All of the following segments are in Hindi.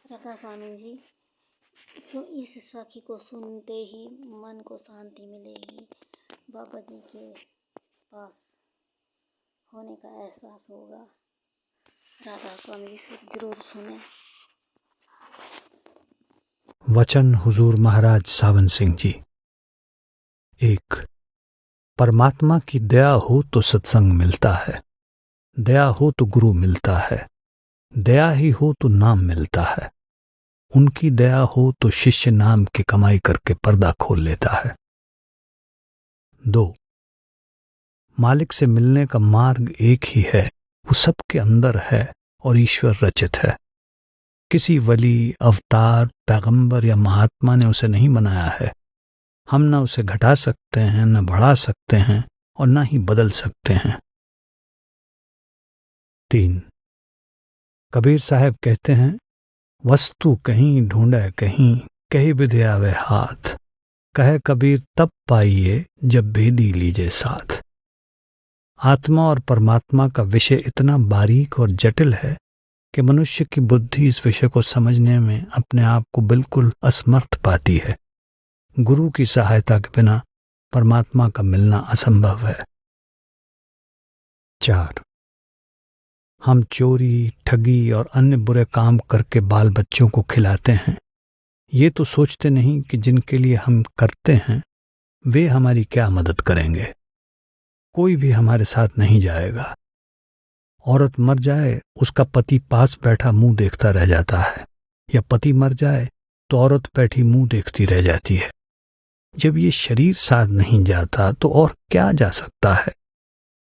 राधा स्वामी जी, इस सखी को सुनते ही मन को शांति मिलेगी। बाबा जी के पास होने का एहसास होगा। राधा स्वामी जी से जरूर सुने। वचन हुजूर महाराज सावन सिंह जी। 1. परमात्मा की दया हो तो सत्संग मिलता है, दया हो तो गुरु मिलता है, दया ही हो तो नाम मिलता है। उनकी दया हो तो शिष्य नाम की कमाई करके पर्दा खोल लेता है। 2. मालिक से मिलने का मार्ग एक ही है, वो सबके अंदर है और ईश्वर रचित है। किसी वली, अवतार, पैगंबर या महात्मा ने उसे नहीं बनाया है। हम न उसे घटा सकते हैं, न बढ़ा सकते हैं और न ही बदल सकते हैं। 3. कबीर साहब कहते हैं, वस्तु कहीं ढूंढे कहीं, कहीं विधि आवे हाथ। कहे कबीर तब पाइए जब भेदी लीजे साथ। आत्मा और परमात्मा का विषय इतना बारीक और जटिल है कि मनुष्य की बुद्धि इस विषय को समझने में अपने आप को बिल्कुल असमर्थ पाती है। गुरु की सहायता के बिना परमात्मा का मिलना असंभव है। 4. हम चोरी, ठगी और अन्य बुरे काम करके बाल बच्चों को खिलाते हैं। ये तो सोचते नहीं कि जिनके लिए हम करते हैं वे हमारी क्या मदद करेंगे। कोई भी हमारे साथ नहीं जाएगा। औरत मर जाए, उसका पति पास बैठा मुंह देखता रह जाता है, या पति मर जाए तो औरत बैठी मुंह देखती रह जाती है। जब ये शरीर साथ नहीं जाता तो और क्या जा सकता है।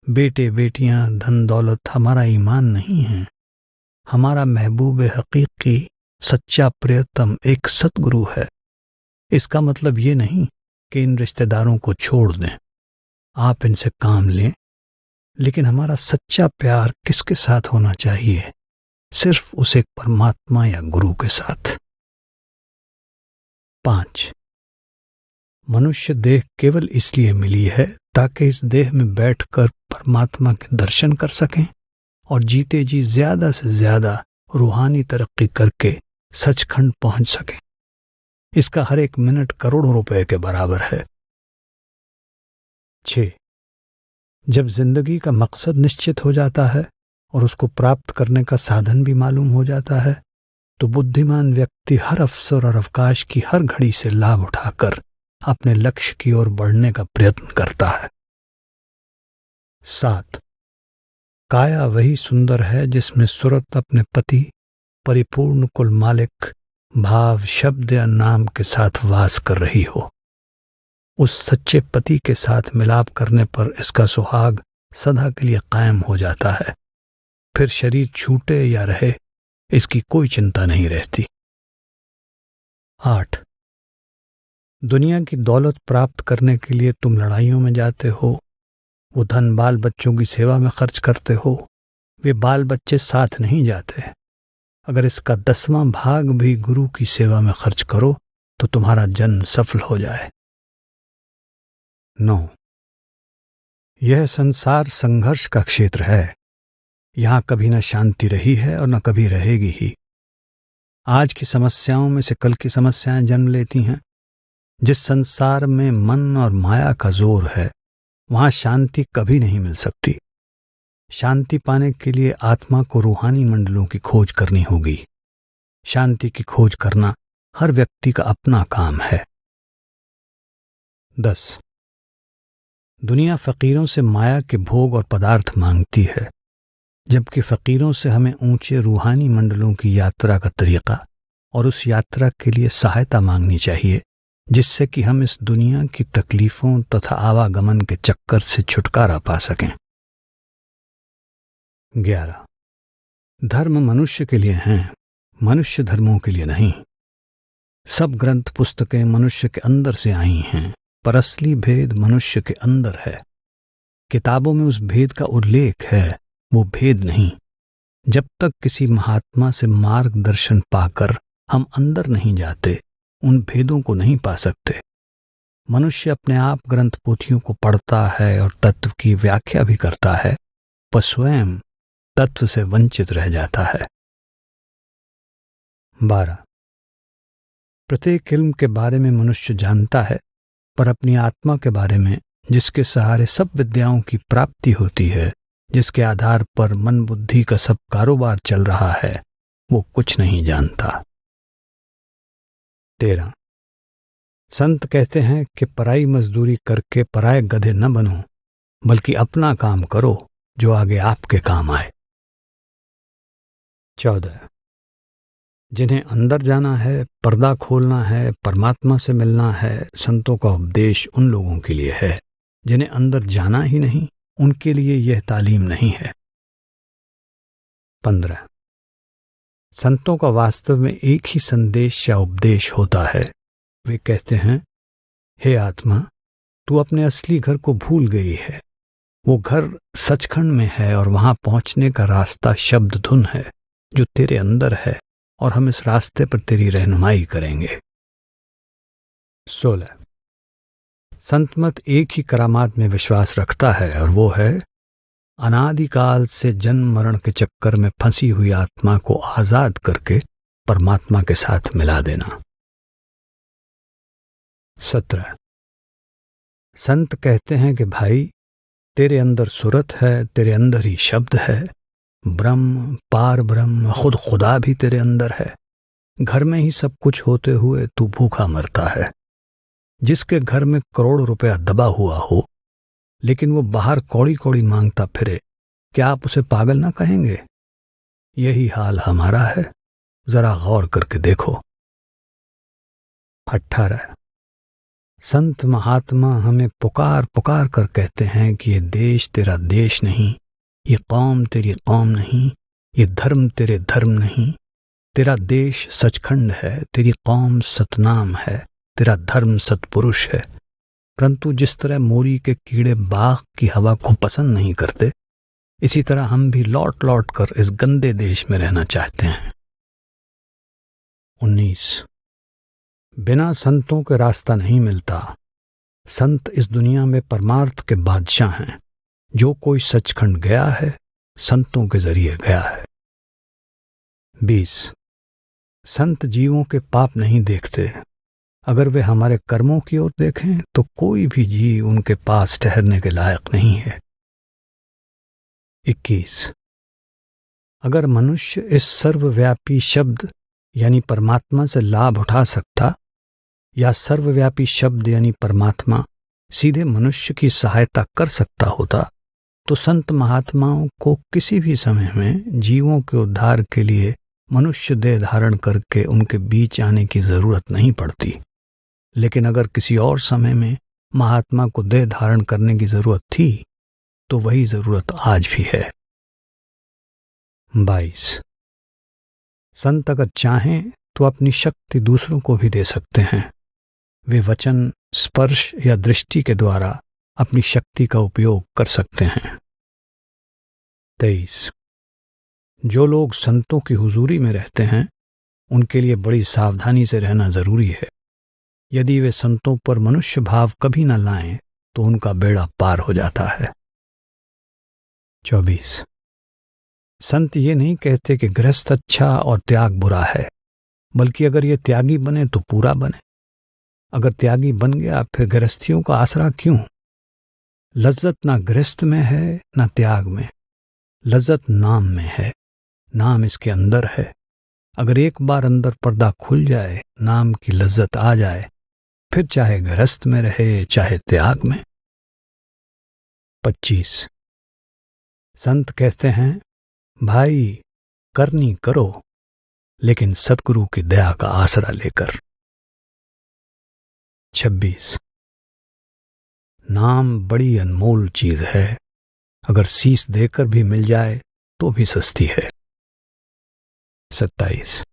बेटे बेटियां, धन दौलत हमारा ईमान नहीं है। हमारा महबूब हकीकी, सच्चा प्रियतम एक सतगुरु है। इसका मतलब ये नहीं कि इन रिश्तेदारों को छोड़ दें, आप इनसे काम लें, लेकिन हमारा सच्चा प्यार किसके साथ होना चाहिए? सिर्फ उस एक परमात्मा या गुरु के साथ। 5. मनुष्य देह केवल इसलिए मिली है ताकि इस देह में बैठकर परमात्मा के दर्शन कर सकें और जीते जी ज्यादा से ज्यादा रूहानी तरक्की करके सचखंड पहुंच सकें। इसका हर एक मिनट करोड़ों रुपए के बराबर है। 6. जब जिंदगी का मकसद निश्चित हो जाता है और उसको प्राप्त करने का साधन भी मालूम हो जाता है, तो बुद्धिमान व्यक्ति हर अवसर और अवकाश की हर घड़ी से लाभ उठाकर अपने लक्ष्य की ओर बढ़ने का प्रयत्न करता है। 7. काया वही सुंदर है जिसमें सुरत अपने पति, परिपूर्ण कुल मालिक, भाव, शब्द या नाम के साथ वास कर रही हो। उस सच्चे पति के साथ मिलाप करने पर इसका सुहाग सदा के लिए कायम हो जाता है। फिर शरीर छूटे या रहे, इसकी कोई चिंता नहीं रहती। 8. दुनिया की दौलत प्राप्त करने के लिए तुम लड़ाइयों में जाते हो, वो धन बाल बच्चों की सेवा में खर्च करते हो, वे बाल बच्चे साथ नहीं जाते। अगर इसका 10वां भाग भी गुरु की सेवा में खर्च करो तो तुम्हारा जन्म सफल हो जाए। 9. यह संसार संघर्ष का क्षेत्र है। यहां कभी न शांति रही है और न कभी रहेगी ही। आज की समस्याओं में से कल की समस्याएं जन्म लेती हैं। जिस संसार में मन और माया का जोर है, वहां शांति कभी नहीं मिल सकती। शांति पाने के लिए आत्मा को रूहानी मंडलों की खोज करनी होगी। शांति की खोज करना हर व्यक्ति का अपना काम है। 10. दुनिया फकीरों से माया के भोग और पदार्थ मांगती है, जबकि फकीरों से हमें ऊंचे रूहानी मंडलों की यात्रा का तरीका और उस यात्रा के लिए सहायता मांगनी चाहिए, जिससे कि हम इस दुनिया की तकलीफों तथा आवागमन के चक्कर से छुटकारा पा सकें। 11. धर्म मनुष्य के लिए हैं, मनुष्य धर्मों के लिए नहीं। सब ग्रंथ पुस्तकें मनुष्य के अंदर से आई हैं, पर असली भेद मनुष्य के अंदर है। किताबों में उस भेद का उल्लेख है, वो भेद नहीं। जब तक किसी महात्मा से मार्गदर्शन पाकर हम अंदर नहीं जाते, उन भेदों को नहीं पा सकते। मनुष्य अपने आप ग्रंथ पोथियों को पढ़ता है और तत्व की व्याख्या भी करता है, पर स्वयं तत्व से वंचित रह जाता है। 12. प्रत्येक इल्म के बारे में मनुष्य जानता है, पर अपनी आत्मा के बारे में, जिसके सहारे सब विद्याओं की प्राप्ति होती है, जिसके आधार पर मन बुद्धि का सब कारोबार चल रहा है, वो कुछ नहीं जानता। 13. संत कहते हैं कि पराई मजदूरी करके पराए गधे न बनो, बल्कि अपना काम करो जो आगे आपके काम आए। 14. जिन्हें अंदर जाना है, पर्दा खोलना है, परमात्मा से मिलना है, संतों का उपदेश उन लोगों के लिए है। जिन्हें अंदर जाना ही नहीं, उनके लिए यह तालीम नहीं है। 15. संतों का वास्तव में एक ही संदेश या उपदेश होता है। वे कहते हैं, हे आत्मा, तू अपने असली घर को भूल गई है। वो घर सचखंड में है और वहां पहुंचने का रास्ता शब्द धुन है जो तेरे अंदर है, और हम इस रास्ते पर तेरी रहनुमाई करेंगे। 16. संतमत एक ही करामात में विश्वास रखता है, और वो है अनादिकाल से जन्म मरण के चक्कर में फंसी हुई आत्मा को आजाद करके परमात्मा के साथ मिला देना। 17. संत कहते हैं कि भाई, तेरे अंदर सूरत है, तेरे अंदर ही शब्द है, ब्रह्म, पार ब्रह्म, खुद खुदा भी तेरे अंदर है। घर में ही सब कुछ होते हुए तू भूखा मरता है। जिसके घर में करोड़ रुपया दबा हुआ हो, लेकिन वो बाहर कौड़ी कौड़ी मांगता फिरे, क्या आप उसे पागल ना कहेंगे? यही हाल हमारा है, जरा गौर करके देखो। 18. संत महात्मा हमें पुकार पुकार कर कहते हैं कि ये देश तेरा देश नहीं, ये कौम तेरी कौम नहीं, ये धर्म तेरे धर्म नहीं। तेरा देश सचखंड है, तेरी कौम सतनाम है, तेरा धर्म सतपुरुष है। परंतु जिस तरह मोरी के कीड़े बाग की हवा को पसंद नहीं करते, इसी तरह हम भी लौट लौट कर इस गंदे देश में रहना चाहते हैं। 19. बिना संतों के रास्ता नहीं मिलता। संत इस दुनिया में परमार्थ के बादशाह हैं। जो कोई सचखंड गया है, संतों के जरिए गया है। 20. संत जीवों के पाप नहीं देखते। अगर वे हमारे कर्मों की ओर देखें तो कोई भी जीव उनके पास ठहरने के लायक नहीं है। 21. अगर मनुष्य इस सर्वव्यापी शब्द यानी परमात्मा से लाभ उठा सकता, या सर्वव्यापी शब्द यानी परमात्मा सीधे मनुष्य की सहायता कर सकता होता, तो संत महात्माओं को किसी भी समय में जीवों के उद्धार के लिए मनुष्य देह धारण करके उनके बीच आने की जरूरत नहीं पड़ती। लेकिन अगर किसी और समय में महात्मा को देह धारण करने की जरूरत थी, तो वही जरूरत आज भी है। 22. संत अगर चाहें तो अपनी शक्ति दूसरों को भी दे सकते हैं। वे वचन, स्पर्श या दृष्टि के द्वारा अपनी शक्ति का उपयोग कर सकते हैं। 23. जो लोग संतों की हुजूरी में रहते हैं, उनके लिए बड़ी सावधानी से रहना जरूरी है। यदि वे संतों पर मनुष्य भाव कभी न लाएं, तो उनका बेड़ा पार हो जाता है। 24. संत ये नहीं कहते कि गृहस्थ अच्छा और त्याग बुरा है, बल्कि अगर ये त्यागी बने तो पूरा बने। अगर त्यागी बन गया, फिर गृहस्थियों का आसरा क्यों? लज्जत ना गृहस्थ में है ना त्याग में, लज्जत नाम में है। नाम इसके अंदर है। अगर एक बार अंदर पर्दा खुल जाए, नाम की लज्जत आ जाए, फिर चाहे गृहस्थ में रहे चाहे त्याग में। 25. संत कहते हैं, भाई करनी करो, लेकिन सतगुरु की दया का आसरा लेकर। 26. नाम बड़ी अनमोल चीज है, अगर शीश देकर भी मिल जाए तो भी सस्ती है। 27.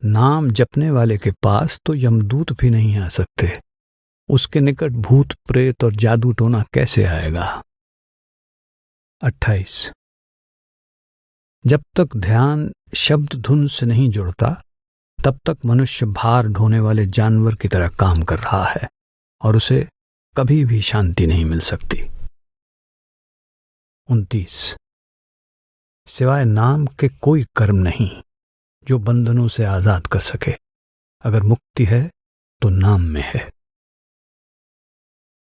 नाम जपने वाले के पास तो यमदूत भी नहीं आ सकते, उसके निकट भूत प्रेत और जादू टोना कैसे आएगा। 28. जब तक ध्यान शब्द धुन से नहीं जुड़ता, तब तक मनुष्य भार ढोने वाले जानवर की तरह काम कर रहा है और उसे कभी भी शांति नहीं मिल सकती। 29. सिवाय नाम के कोई कर्म नहीं। जो बंधनों से आजाद कर सके। अगर मुक्ति है तो नाम में है।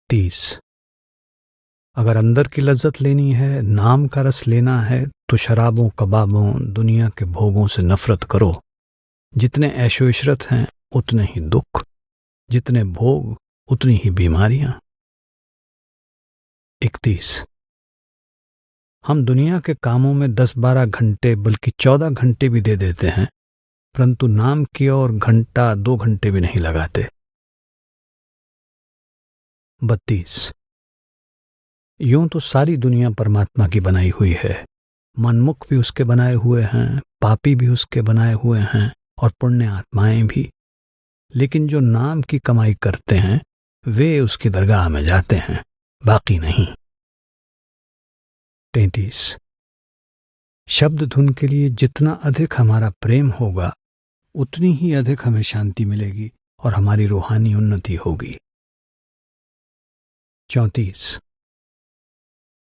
30। अगर अंदर की लज्जत लेनी है, नाम का रस लेना है, तो शराबों, कबाबों, दुनिया के भोगों से नफरत करो। जितने ऐशो इशरत हैं उतने ही दुख, जितने भोग उतनी ही बीमारियां। 31। हम दुनिया के कामों में 10-12 घंटे बल्कि 14 घंटे भी दे देते हैं, परंतु नाम की ओर घंटा 2 घंटे भी नहीं लगाते। 32। यूं तो सारी दुनिया परमात्मा की बनाई हुई है। मनमुख भी उसके बनाए हुए हैं, पापी भी उसके बनाए हुए हैं और पुण्य आत्माएं भी। लेकिन जो नाम की कमाई करते हैं वे उसकी दरगाह में जाते हैं, बाकी नहीं। 33। शब्द धुन के लिए जितना अधिक हमारा प्रेम होगा उतनी ही अधिक हमें शांति मिलेगी और हमारी रूहानी उन्नति होगी। 34।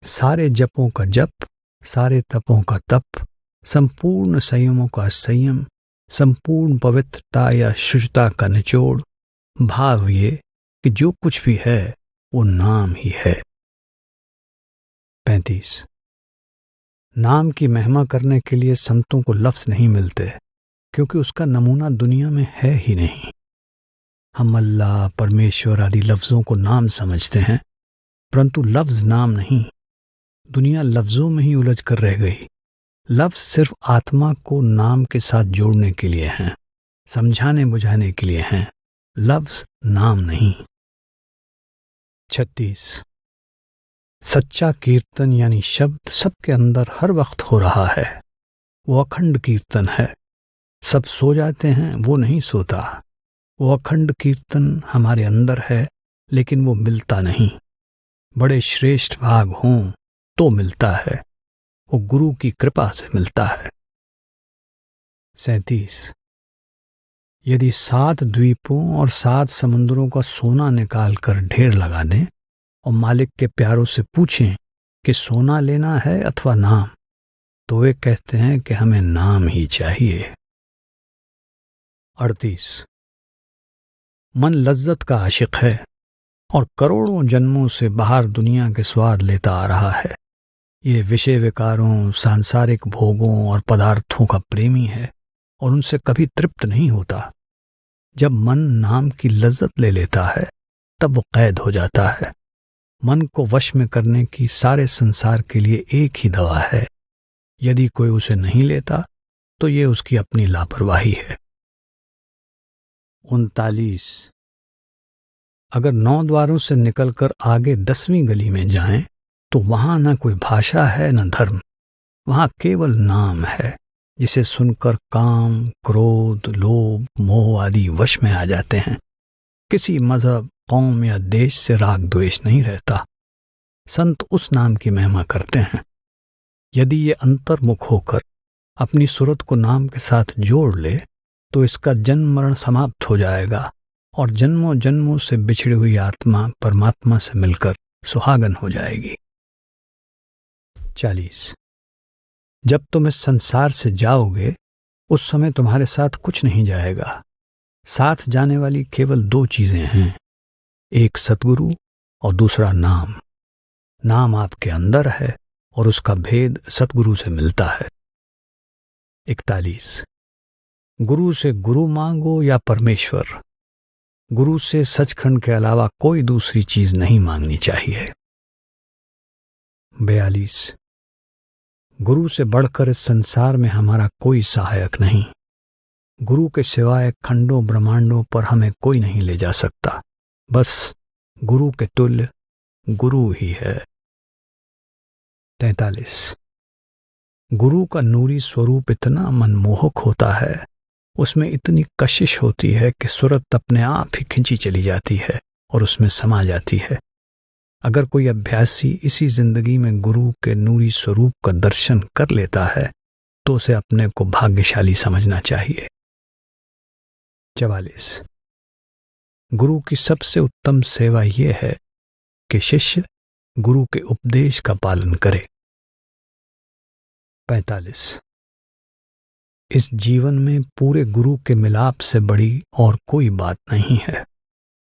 सारे जपों का जप, सारे तपों का तप, संपूर्ण संयमों का संयम, संपूर्ण पवित्रता या शुचिता का निचोड़, भाव ये कि जो कुछ भी है वो नाम ही है। 35। नाम की महिमा करने के लिए संतों को लफ्ज नहीं मिलते, क्योंकि उसका नमूना दुनिया में है ही नहीं। हम अल्लाह, परमेश्वर आदि लफ्जों को नाम समझते हैं, परंतु लफ्ज नाम नहीं। दुनिया लफ्जों में ही उलझ कर रह गई। लफ्ज सिर्फ आत्मा को नाम के साथ जोड़ने के लिए हैं, समझाने बुझाने के लिए हैं, लफ्ज नाम नहीं। 36। सच्चा कीर्तन यानी शब्द सबके अंदर हर वक्त हो रहा है। वो अखंड कीर्तन है। सब सो जाते हैं, वो नहीं सोता। वो अखंड कीर्तन हमारे अंदर है, लेकिन वो मिलता नहीं। बड़े श्रेष्ठ भाग हों तो मिलता है, वो गुरु की कृपा से मिलता है। 37। यदि 7 द्वीपों और 7 समुद्रों का सोना निकाल कर ढेर लगा दें और मालिक के प्यारों से पूछें कि सोना लेना है अथवा नाम, तो वे कहते हैं कि हमें नाम ही चाहिए। 38। मन लज्जत का आशिक है और करोड़ों जन्मों से बाहर दुनिया के स्वाद लेता आ रहा है। ये विषय विकारों, सांसारिक भोगों और पदार्थों का प्रेमी है और उनसे कभी तृप्त नहीं होता। जब मन नाम की लज्जत ले लेता है तब वो कैद हो जाता है। मन को वश में करने की सारे संसार के लिए एक ही दवा है। यदि कोई उसे नहीं लेता तो ये उसकी अपनी लापरवाही है। 39। अगर 9 द्वारों से निकलकर आगे 10वीं गली में जाएं तो वहां न कोई भाषा है न धर्म, वहां केवल नाम है, जिसे सुनकर काम, क्रोध, लोभ, मोह आदि वश में आ जाते हैं। किसी मजहब, कौम या देश से राग द्वेष नहीं रहता। संत उस नाम की महिमा करते हैं। यदि ये अंतर्मुख होकर अपनी सूरत को नाम के साथ जोड़ ले तो इसका जन्म मरण समाप्त हो जाएगा और जन्मों जन्मों से बिछड़ी हुई आत्मा परमात्मा से मिलकर सुहागन हो जाएगी। 40। जब तुम इस संसार से जाओगे उस समय तुम्हारे साथ कुछ नहीं जाएगा। साथ जाने वाली केवल 2 चीजें हैं, एक सतगुरु और दूसरा नाम। नाम आपके अंदर है और उसका भेद सतगुरु से मिलता है। 41। गुरु से गुरु मांगो या परमेश्वर, गुरु से सचखंड के अलावा कोई दूसरी चीज नहीं मांगनी चाहिए। 42। गुरु से बढ़कर इस संसार में हमारा कोई सहायक नहीं। गुरु के सिवाय खंडों ब्रह्मांडों पर हमें कोई नहीं ले जा सकता। बस गुरु के तुल्य गुरु ही है। 43। गुरु का नूरी स्वरूप इतना मनमोहक होता है, उसमें इतनी कशिश होती है कि सूरत अपने आप ही खिंची चली जाती है और उसमें समा जाती है। अगर कोई अभ्यासी इसी जिंदगी में गुरु के नूरी स्वरूप का दर्शन कर लेता है तो उसे अपने को भाग्यशाली समझना चाहिए। 44। गुरु की सबसे उत्तम सेवा यह है कि शिष्य गुरु के उपदेश का पालन करे। 45। इस जीवन में पूरे गुरु के मिलाप से बड़ी और कोई बात नहीं है,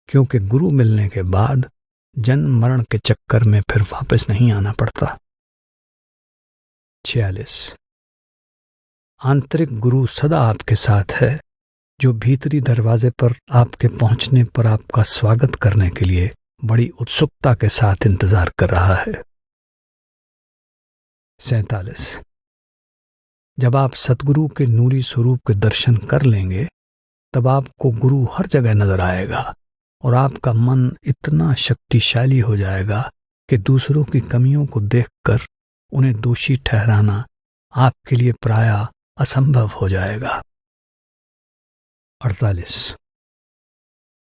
क्योंकि गुरु मिलने के बाद जन्म मरण के चक्कर में फिर वापस नहीं आना पड़ता। 46 आंतरिक गुरु सदा आपके साथ है, जो भीतरी दरवाजे पर आपके पहुंचने पर आपका स्वागत करने के लिए बड़ी उत्सुकता के साथ इंतजार कर रहा है। 47 जब आप सतगुरु के नूरी स्वरूप के दर्शन कर लेंगे, तब आपको गुरु हर जगह नजर आएगा और आपका मन इतना शक्तिशाली हो जाएगा कि दूसरों की कमियों को देखकर उन्हें दोषी ठहराना आपके लिए प्रायः असंभव हो जाएगा। 48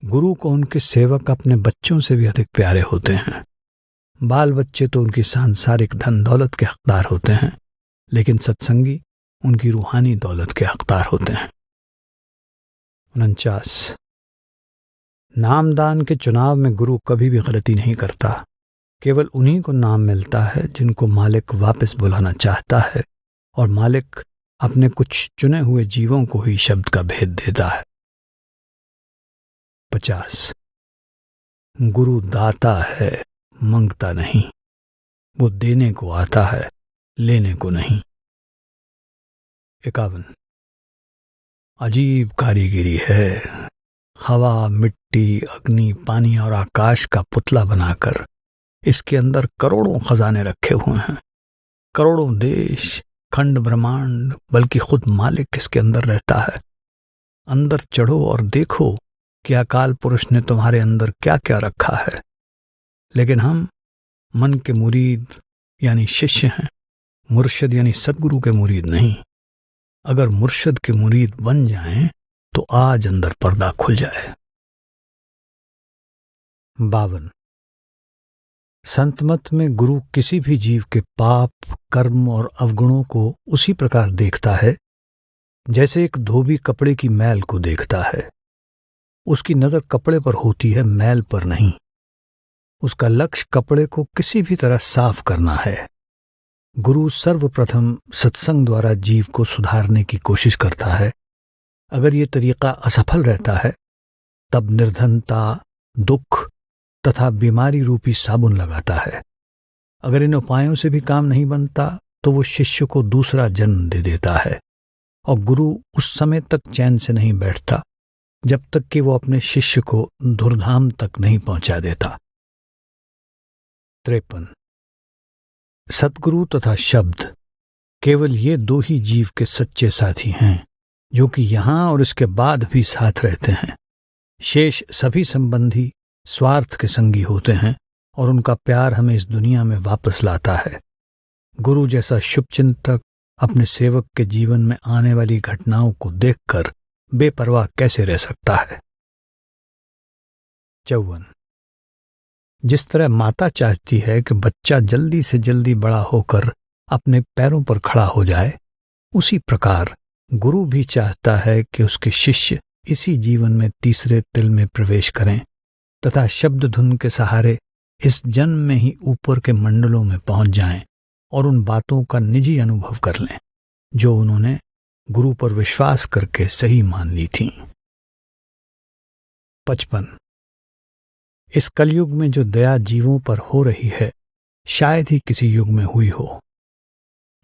गुरु को उनके सेवक अपने बच्चों से भी अधिक प्यारे होते हैं। बाल बच्चे तो उनकी सांसारिक धन दौलत के हकदार होते हैं, लेकिन सत्संगी उनकी रूहानी दौलत के हकदार होते हैं। 49 नामदान के चुनाव में गुरु कभी भी गलती नहीं करता। केवल उन्हीं को नाम मिलता है जिनको मालिक वापस बुलाना चाहता है, और मालिक अपने कुछ चुने हुए जीवों को ही शब्द का भेद देता है। 50 गुरु दाता है, मांगता नहीं। वो देने को आता है, लेने को नहीं। 51 अजीब कारीगिरी है। हवा, मिट्टी, अग्नि, पानी और आकाश का पुतला बनाकर इसके अंदर करोड़ों खजाने रखे हुए हैं। करोड़ों देश, खंड, ब्रह्मांड, बल्कि खुद मालिक इसके अंदर रहता है। अंदर चढ़ो और देखो कि अकाल पुरुष ने तुम्हारे अंदर क्या क्या रखा है। लेकिन हम मन के मुरीद यानी शिष्य हैं, मुर्शिद यानी सदगुरु के मुरीद नहीं। अगर मुर्शिद के मुरीद बन जाएं तो आज अंदर पर्दा खुल जाए। 52 संत मत में गुरु किसी भी जीव के पाप, कर्म और अवगुणों को उसी प्रकार देखता है जैसे एक धोबी कपड़े की मैल को देखता है। उसकी नजर कपड़े पर होती है, मैल पर नहीं। उसका लक्ष्य कपड़े को किसी भी तरह साफ करना है। गुरु सर्वप्रथम सत्संग द्वारा जीव को सुधारने की कोशिश करता है। अगर ये तरीका असफल रहता है, तब निर्धनता, दुख तथा बीमारी रूपी साबुन लगाता है। अगर इन उपायों से भी काम नहीं बनता, तो वो शिष्य को दूसरा जन्म दे देता है, और गुरु उस समय तक चैन से नहीं बैठता जब तक कि वो अपने शिष्य को धुरधाम तक नहीं पहुंचा देता। 53 सतगुरु तथा शब्द केवल ये दो ही जीव के सच्चे साथी हैं, जो कि यहां और इसके बाद भी साथ रहते हैं। शेष सभी संबंधी स्वार्थ के संगी होते हैं, और उनका प्यार हमें इस दुनिया में वापस लाता है। गुरु जैसा शुभचिंतक अपने सेवक के जीवन में आने वाली घटनाओं को देखकर बेपरवाह कैसे रह सकता है। 54 जिस तरह माता चाहती है कि बच्चा जल्दी से जल्दी बड़ा होकर अपने पैरों पर खड़ा हो जाए, उसी प्रकार गुरु भी चाहता है कि उसके शिष्य इसी जीवन में तीसरे तिल में प्रवेश करें तथा शब्द धुन के सहारे इस जन्म में ही ऊपर के मंडलों में पहुंच जाएं और उन बातों का निजी अनुभव कर लें जो उन्होंने गुरु पर विश्वास करके सही मान ली थीं। 55 इस कलयुग में जो दया जीवों पर हो रही है, शायद ही किसी युग में हुई हो।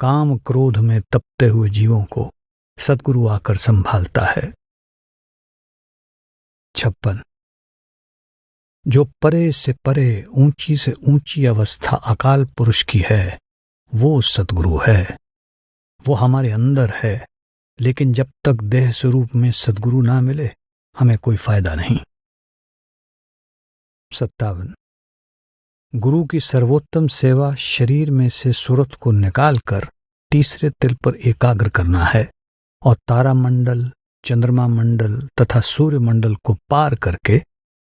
काम क्रोध में तपते हुए जीवों को सद्गुरु आकर संभालता है। 56 जो परे से परे, ऊंची से ऊंची अवस्था अकाल पुरुष की है, वो सद्गुरु है। वो हमारे अंदर है, लेकिन जब तक देह स्वरूप में सद्गुरु ना मिले, हमें कोई फायदा नहीं। 57 गुरु की सर्वोत्तम सेवा शरीर में से सुरत को निकालकर तीसरे तिल पर एकाग्र करना है और तारामंडल, चंद्रमा मंडल तथा सूर्य मंडल को पार करके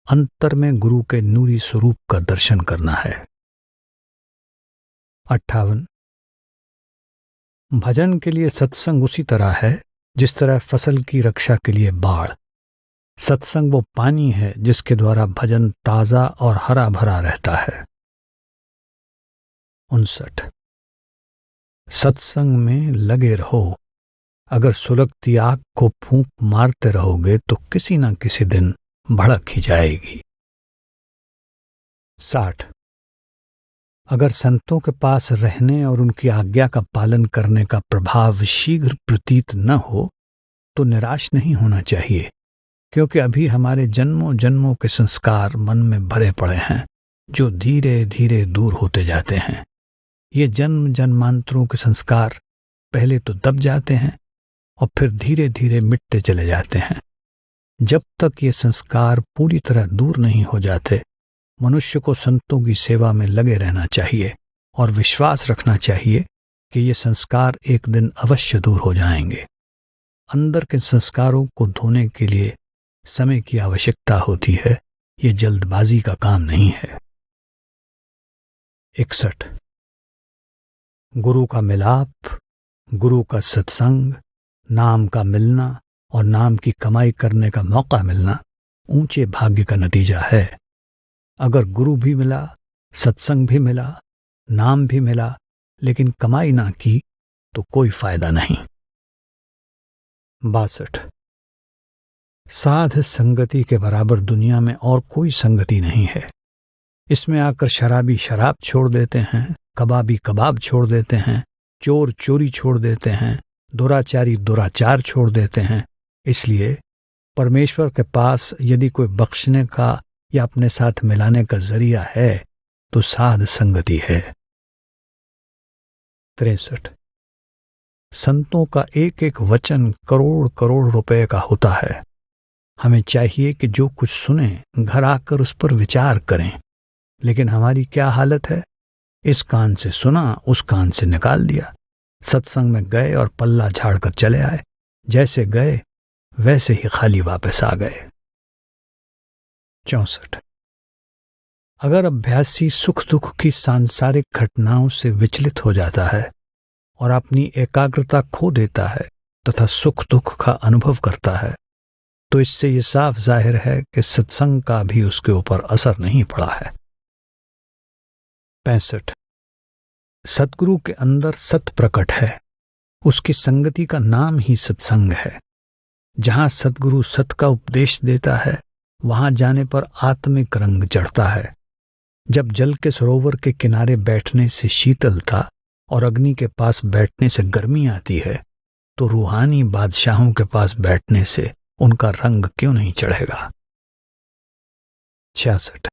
अंतर में गुरु के नूरी स्वरूप का दर्शन करना है। 58 भजन के लिए सत्संग उसी तरह है जिस तरह फसल की रक्षा के लिए बाढ़। सत्संग वो पानी है जिसके द्वारा भजन ताजा और हरा भरा रहता है। 59 सत्संग में लगे रहो, अगर सुलगती आग को फूंक मारते रहोगे तो किसी न किसी दिन भड़क ही जाएगी। 60. अगर संतों के पास रहने और उनकी आज्ञा का पालन करने का प्रभाव शीघ्र प्रतीत न हो तो निराश नहीं होना चाहिए, क्योंकि अभी हमारे जन्मों जन्मों के संस्कार मन में भरे पड़े हैं जो धीरे धीरे दूर होते जाते हैं। ये जन्म जन्मांतरों के संस्कार पहले तो दब जाते हैं और फिर धीरे धीरे मिटते चले जाते हैं। जब तक ये संस्कार पूरी तरह दूर नहीं हो जाते, मनुष्य को संतों की सेवा में लगे रहना चाहिए और विश्वास रखना चाहिए कि ये संस्कार एक दिन अवश्य दूर हो जाएंगे। अंदर के संस्कारों को धोने के लिए समय की आवश्यकता होती है, ये जल्दबाजी का काम नहीं है। 61. गुरु का मिलाप, गुरु का सत्संग, नाम का मिलना और नाम की कमाई करने का मौका मिलना ऊंचे भाग्य का नतीजा है। अगर गुरु भी मिला, सत्संग भी मिला, नाम भी मिला, लेकिन कमाई ना की तो कोई फायदा नहीं। 62. साध संगति के बराबर दुनिया में और कोई संगति नहीं है। इसमें आकर शराबी शराब छोड़ देते हैं, कबाबी कबाब छोड़ देते हैं, चोर चोरी छोड़ देते हैं, दुराचारी दुराचार छोड़ देते हैं। इसलिए परमेश्वर के पास यदि कोई बख्शने का या अपने साथ मिलाने का जरिया है तो साध संगति है। 63. संतों का एक एक वचन करोड़ करोड़ रुपए का होता है। हमें चाहिए कि जो कुछ सुने घर आकर उस पर विचार करें, लेकिन हमारी क्या हालत है? इस कान से सुना, उस कान से निकाल दिया। सत्संग में गए और पल्ला झाड़कर चले आए, जैसे गए वैसे ही खाली वापस आ गए। 64. अगर अभ्यासी सुख दुख की सांसारिक घटनाओं से विचलित हो जाता है और अपनी एकाग्रता खो देता है तथा सुख दुख का अनुभव करता है, तो इससे ये साफ जाहिर है कि सत्संग का भी उसके ऊपर असर नहीं पड़ा है। 65. सतगुरु के अंदर सत प्रकट है, उसकी संगति का नाम ही सत्संग है। जहां सतगुरु सत का उपदेश देता है वहां जाने पर आत्मिक रंग चढ़ता है। जब जल के सरोवर के किनारे बैठने से शीतलता और अग्नि के पास बैठने से गर्मी आती है, तो रूहानी बादशाहों के पास बैठने से उनका रंग क्यों नहीं चढ़ेगा। 66.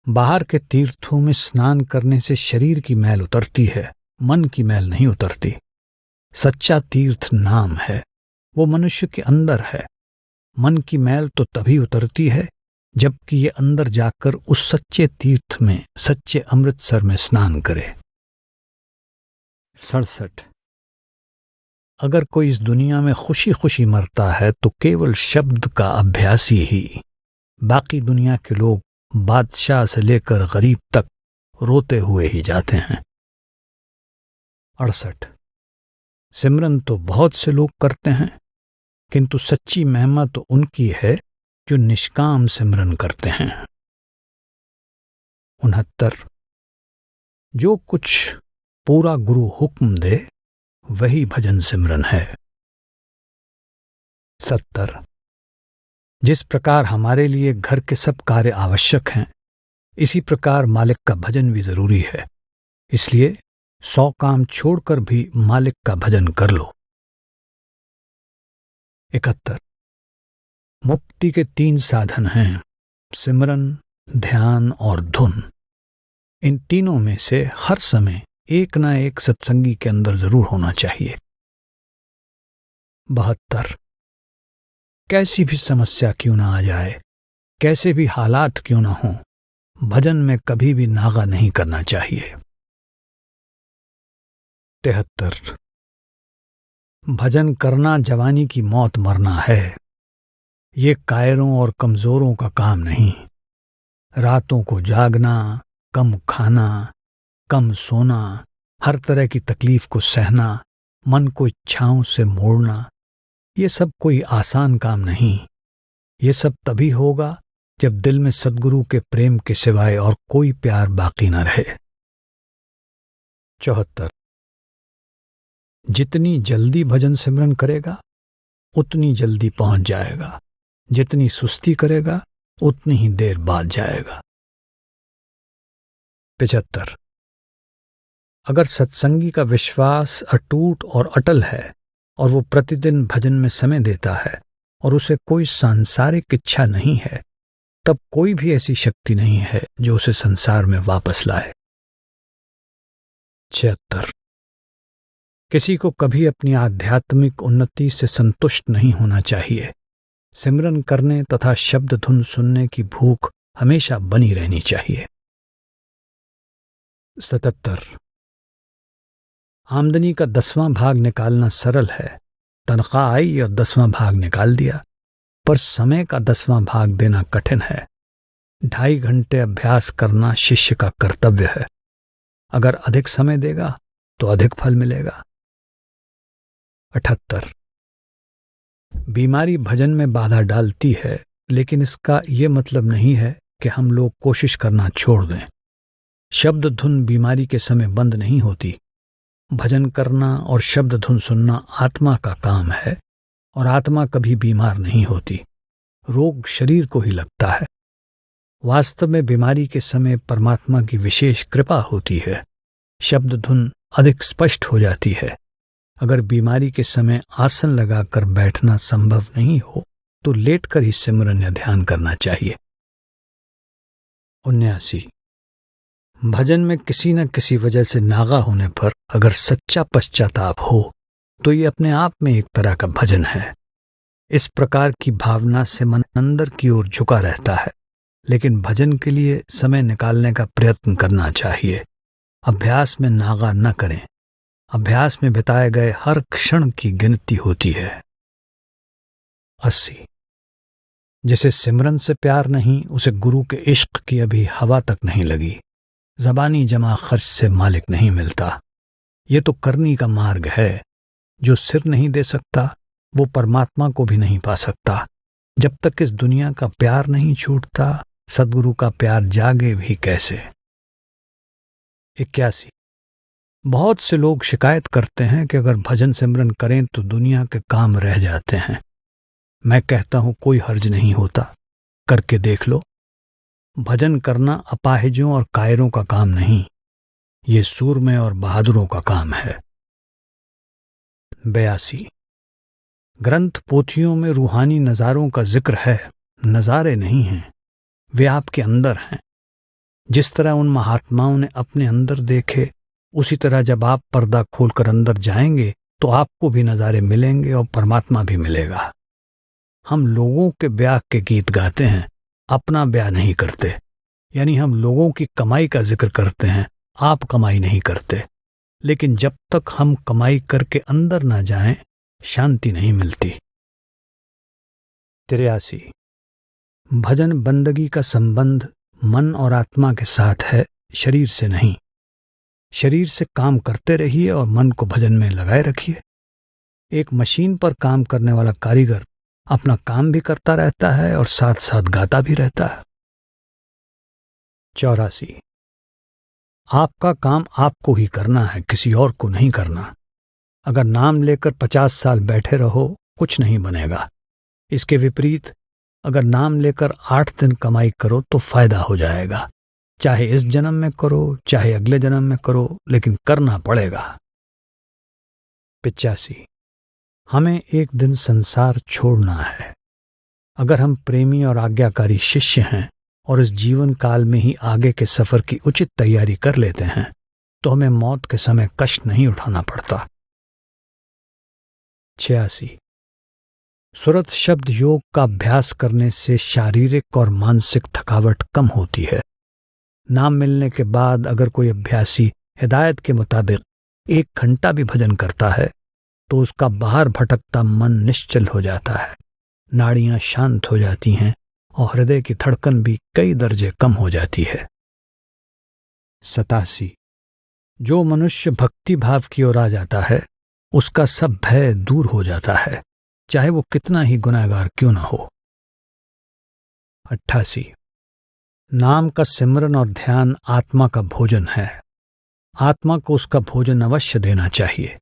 बाहर के तीर्थों में स्नान करने से शरीर की मैल उतरती है, मन की मैल नहीं उतरती। सच्चा तीर्थ नाम है, वो मनुष्य के अंदर है। मन की मैल तो तभी उतरती है जबकि ये अंदर जाकर उस सच्चे तीर्थ में, सच्चे अमृतसर में स्नान करे। 67. अगर कोई इस दुनिया में खुशी खुशी मरता है तो केवल शब्द का अभ्यासी ही। बाकी दुनिया के लोग बादशाह से लेकर गरीब तक रोते हुए ही जाते हैं। 68. सिमरन तो बहुत से लोग करते हैं, किंतु सच्ची महिमा तो उनकी है जो निष्काम सिमरन करते हैं। 69. जो कुछ पूरा गुरु हुक्म दे वही भजन सिमरन है। 70. जिस प्रकार हमारे लिए घर के सब कार्य आवश्यक हैं, इसी प्रकार मालिक का भजन भी जरूरी है। इसलिए 100 काम छोड़कर भी मालिक का भजन कर लो। 71. मुक्ति के 3 साधन हैं, सिमरन, ध्यान और धुन। इन तीनों में से हर समय एक ना एक सत्संगी के अंदर जरूर होना चाहिए। 72. कैसी भी समस्या क्यों ना आ जाए, कैसे भी हालात क्यों ना हो, भजन में कभी भी नागा नहीं करना चाहिए। 73. भजन करना जवानी की मौत मरना है, ये कायरों और कमजोरों का काम नहीं। रातों को जागना, कम खाना, कम सोना, हर तरह की तकलीफ को सहना, मन को इच्छाओं से मोड़ना, ये सब कोई आसान काम नहीं। ये सब तभी होगा जब दिल में सद्गुरु के प्रेम के सिवाय और कोई प्यार बाकी न रहे। 74. जितनी जल्दी भजन सिमरन करेगा उतनी जल्दी पहुंच जाएगा, जितनी सुस्ती करेगा उतनी ही देर बाद जाएगा। 75। अगर सत्संगी का विश्वास अटूट और अटल है और वो प्रतिदिन भजन में समय देता है और उसे कोई सांसारिक इच्छा नहीं है, तब कोई भी ऐसी शक्ति नहीं है जो उसे संसार में वापस लाए। 76। किसी को कभी अपनी आध्यात्मिक उन्नति से संतुष्ट नहीं होना चाहिए। सिमरन करने तथा शब्द धुन सुनने की भूख हमेशा बनी रहनी चाहिए। 77। आमदनी का 10वां भाग निकालना सरल है। तनख्वाह आई और 10वां भाग निकाल दिया, पर समय का 10वां भाग देना कठिन है। 2.5 घंटे अभ्यास करना शिष्य का कर्तव्य है। अगर अधिक समय देगा तो अधिक फल मिलेगा। 78। बीमारी भजन में बाधा डालती है, लेकिन इसका यह मतलब नहीं है कि हम लोग कोशिश करना छोड़ दें। शब्द धुन बीमारी के समय बंद नहीं होती। भजन करना और शब्द धुन सुनना आत्मा का काम है और आत्मा कभी बीमार नहीं होती। रोग शरीर को ही लगता है। वास्तव में बीमारी के समय परमात्मा की विशेष कृपा होती है। शब्द धुन अधिक स्पष्ट हो जाती है। अगर बीमारी के समय आसन लगाकर बैठना संभव नहीं हो तो लेटकर ही सिमरन या ध्यान करना चाहिए। 79। भजन में किसी न किसी वजह से नागा होने पर अगर सच्चा पश्चाताप हो तो ये अपने आप में एक तरह का भजन है। इस प्रकार की भावना से मन अंदर की ओर झुका रहता है, लेकिन भजन के लिए समय निकालने का प्रयत्न करना चाहिए। अभ्यास में नागा न करें। अभ्यास में बिताए गए हर क्षण की गिनती होती है। 80। जिसे सिमरन से प्यार नहीं, उसे गुरु के इश्क की अभी हवा तक नहीं लगी। ज़बानी जमा खर्च से मालिक नहीं मिलता। ये तो करनी का मार्ग है। जो सिर नहीं दे सकता वो परमात्मा को भी नहीं पा सकता। जब तक इस दुनिया का प्यार नहीं छूटता, सद्गुरु का प्यार जागे भी कैसे। 81। बहुत से लोग शिकायत करते हैं कि अगर भजन सिमरन करें तो दुनिया के काम रह जाते हैं। मैं कहता हूं कोई हर्ज नहीं होता, करके देख लो। भजन करना अपाहिजों और कायरों का काम नहीं, ये सूरमे और बहादुरों का काम है। 82। ग्रंथ पोथियों में रूहानी नज़ारों का जिक्र है, नज़ारे नहीं हैं, वे आपके अंदर हैं। जिस तरह उन महात्माओं ने अपने अंदर देखे, उसी तरह जब आप पर्दा खोलकर अंदर जाएंगे तो आपको भी नज़ारे मिलेंगे और परमात्मा भी मिलेगा। हम लोगों के ब्याह के गीत गाते हैं, अपना ब्याह नहीं करते। यानी हम लोगों की कमाई का जिक्र करते हैं, आप कमाई नहीं करते। लेकिन जब तक हम कमाई करके अंदर ना जाएं, शांति नहीं मिलती। 83। भजन बंदगी का संबंध मन और आत्मा के साथ है, शरीर से नहीं। शरीर से काम करते रहिए और मन को भजन में लगाए रखिए। एक मशीन पर काम करने वाला कारीगर अपना काम भी करता रहता है और साथ साथ गाता भी रहता है। 84। आपका काम आपको ही करना है, किसी और को नहीं करना। अगर नाम लेकर 50 साल बैठे रहो, कुछ नहीं बनेगा। इसके विपरीत अगर नाम लेकर 8 दिन कमाई करो तो फायदा हो जाएगा। चाहे इस जन्म में करो, चाहे अगले जन्म में करो, लेकिन करना पड़ेगा। 85। हमें एक दिन संसार छोड़ना है। अगर हम प्रेमी और आज्ञाकारी शिष्य हैं और इस जीवन काल में ही आगे के सफर की उचित तैयारी कर लेते हैं तो हमें मौत के समय कष्ट नहीं उठाना पड़ता। 86। सुरत शब्द योग का अभ्यास करने से शारीरिक और मानसिक थकावट कम होती है। नाम मिलने के बाद अगर कोई अभ्यासी हिदायत के मुताबिक 1 घंटा भी भजन करता है तो उसका बाहर भटकता मन निश्चल हो जाता है, नाड़ियां शांत हो जाती हैं और हृदय की धड़कन भी कई दर्जे कम हो जाती है। 87। जो मनुष्य भक्ति भाव की ओर आ जाता है उसका सब भय दूर हो जाता है, चाहे वो कितना ही गुनहगार क्यों न हो। 88। नाम का सिमरन और ध्यान आत्मा का भोजन है। आत्मा को उसका भोजन अवश्य देना चाहिए।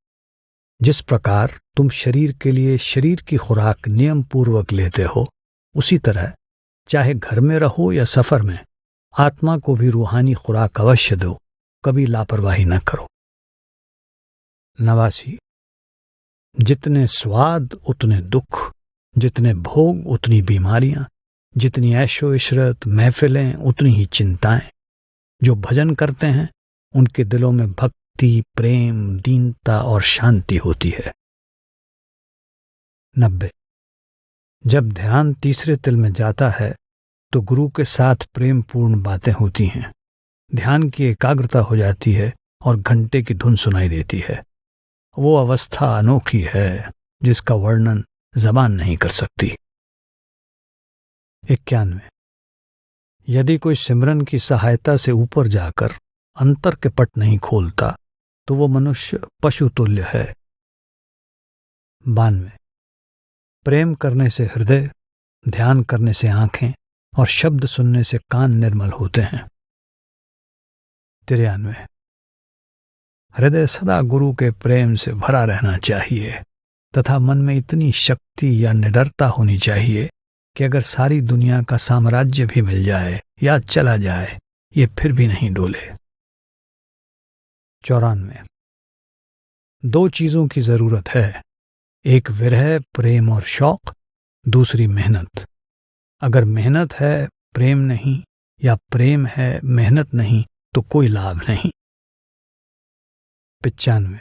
जिस प्रकार तुम शरीर के लिए शरीर की खुराक नियम पूर्वक लेते हो, उसी तरह चाहे घर में रहो या सफर में, आत्मा को भी रूहानी खुराक अवश्य दो, कभी लापरवाही न करो। 89। जितने स्वाद उतने दुख, जितने भोग उतनी बीमारियां, जितनी ऐशो इशरत महफिलें उतनी ही चिंताएं। जो भजन करते हैं उनके दिलों में भक्ति, प्रेम, दीनता और शांति होती है। 90। जब ध्यान तीसरे तिल में जाता है तो गुरु के साथ प्रेम पूर्ण बातें होती हैं। ध्यान की एकाग्रता हो जाती है और घंटे की धुन सुनाई देती है। वो अवस्था अनोखी है जिसका वर्णन जबान नहीं कर सकती। 91। यदि कोई सिमरन की सहायता से ऊपर जाकर अंतर के पट नहीं खोलता तो वो मनुष्य पशु तुल्य है। 92। प्रेम करने से हृदय, ध्यान करने से आंखें और शब्द सुनने से कान निर्मल होते हैं। 93। हृदय सदा गुरु के प्रेम से भरा रहना चाहिए तथा मन में इतनी शक्ति या निडरता होनी चाहिए कि अगर सारी दुनिया का साम्राज्य भी मिल जाए या चला जाए, ये फिर भी नहीं डोले। 94। दो चीजों की जरूरत है, एक विरह, प्रेम और शौक, दूसरी मेहनत। अगर मेहनत है, प्रेम नहीं, या प्रेम है, मेहनत नहीं, तो कोई लाभ नहीं। 95।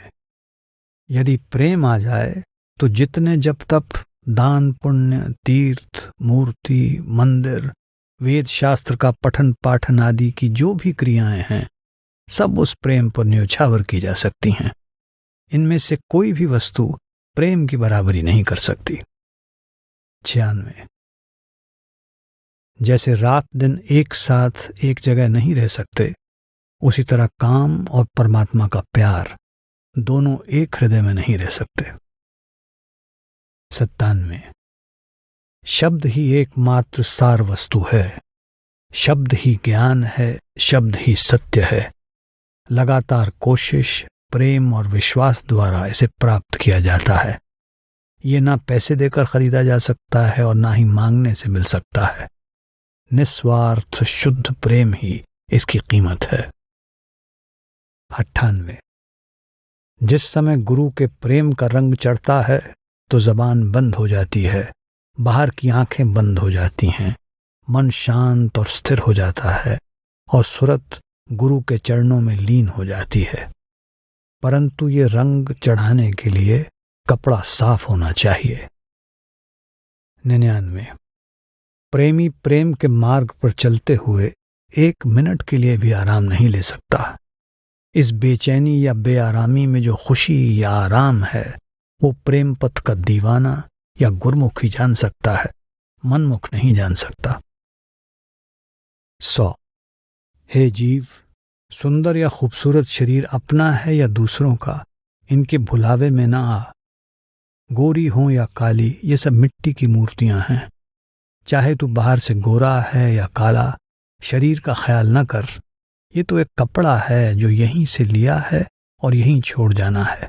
यदि प्रेम आ जाए तो जितने जप तप, दान पुण्य, तीर्थ, मूर्ति, मंदिर, वेद शास्त्र का पठन पाठन आदि की जो भी क्रियाएं हैं, सब उस प्रेम पर न्योछावर की जा सकती हैं। इनमें से कोई भी वस्तु प्रेम की बराबरी नहीं कर सकती। 96। जैसे रात दिन एक साथ एक जगह नहीं रह सकते, उसी तरह काम और परमात्मा का प्यार दोनों एक हृदय में नहीं रह सकते। 97। शब्द ही एकमात्र सार वस्तु है, शब्द ही ज्ञान है, शब्द ही सत्य है। लगातार कोशिश, प्रेम और विश्वास द्वारा इसे प्राप्त किया जाता है। ये ना पैसे देकर खरीदा जा सकता है और ना ही मांगने से मिल सकता है। निस्वार्थ शुद्ध प्रेम ही इसकी कीमत है। 98। जिस समय गुरु के प्रेम का रंग चढ़ता है तो जबान बंद हो जाती है, बाहर की आंखें बंद हो जाती हैं, मन शांत और स्थिर हो जाता है और सुरत गुरु के चरणों में लीन हो जाती है। परंतु ये रंग चढ़ाने के लिए कपड़ा साफ होना चाहिए। 99। प्रेमी प्रेम के मार्ग पर चलते हुए एक मिनट के लिए भी आराम नहीं ले सकता। इस बेचैनी या बेआरामी में जो खुशी या आराम है, वो प्रेम पथ का दीवाना या गुरमुख ही जान सकता है, मनमुख नहीं जान सकता। 100। हे जीव, सुंदर या खूबसूरत शरीर अपना है या दूसरों का, इनके भुलावे में ना आ। गोरी हो या काली, ये सब मिट्टी की मूर्तियां हैं। चाहे तू बाहर से गोरा है या काला, शरीर का ख्याल न कर। ये तो एक कपड़ा है जो यहीं से लिया है और यहीं छोड़ जाना है।